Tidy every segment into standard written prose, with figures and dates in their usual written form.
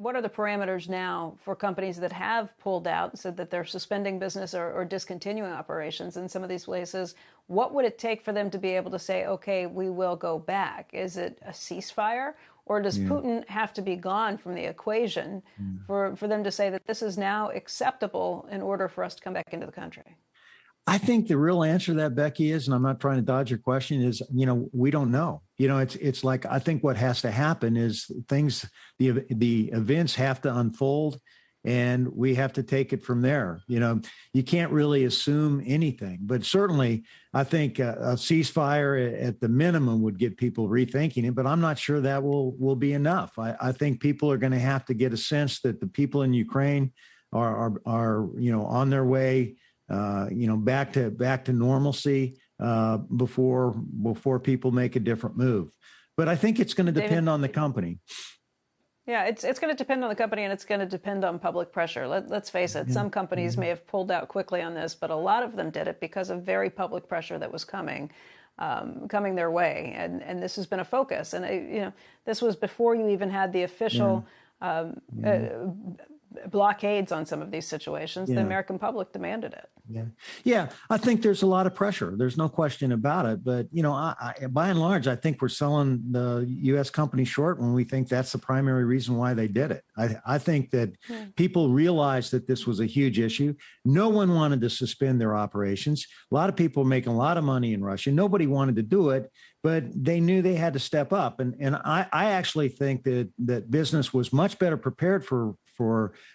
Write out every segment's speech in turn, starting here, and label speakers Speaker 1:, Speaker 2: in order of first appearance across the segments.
Speaker 1: what are the parameters now for companies that have pulled out and said that they're suspending business or discontinuing operations in some of these places? What would it take for them to be able to say, okay, we will go back? Is it a ceasefire? Or does Putin have to be gone from the equation for them to say that this is now acceptable in order for us to come back into the country?
Speaker 2: I think the real answer to that, Becky, is, and I'm not trying to dodge your question, is, we don't know. It's like, I think what has to happen is the events have to unfold, and we have to take it from there. You can't really assume anything, but certainly I think a ceasefire at the minimum would get people rethinking it, but I'm not sure that will be enough. I think people are going to have to get a sense that the people in Ukraine are on their way, back to normalcy before people make a different move. But I think it's going to depend on the company.
Speaker 1: Yeah, it's going to depend on the company, and it's going to depend on public pressure. Let's face it. Some companies may have pulled out quickly on this, but a lot of them did it because of very public pressure that was coming their way. And this has been a focus. And, this was before you even had the official blockades on some of these situations. The American public demanded it. Yeah.
Speaker 2: I think there's a lot of pressure. There's no question about it. But, by and large, I think we're selling the U.S. company short when we think that's the primary reason why they did it. I think that people realized that this was a huge issue. No one wanted to suspend their operations. A lot of people making a lot of money in Russia. Nobody wanted to do it, but they knew they had to step up. And I actually think that business was much better prepared for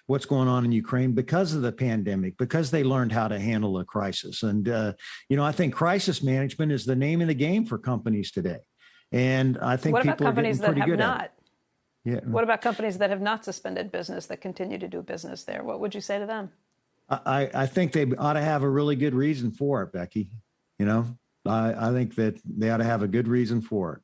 Speaker 2: what's going on in Ukraine because of the pandemic, because they learned how to handle a crisis. And, I think crisis management is the name of the game for companies today. And I think people are getting pretty good at it. Yeah.
Speaker 1: What about companies that have not suspended business that continue to do business there? What would you say to them?
Speaker 2: I think they ought to have a really good reason for it, Becky. I think that they ought to have a good reason for it.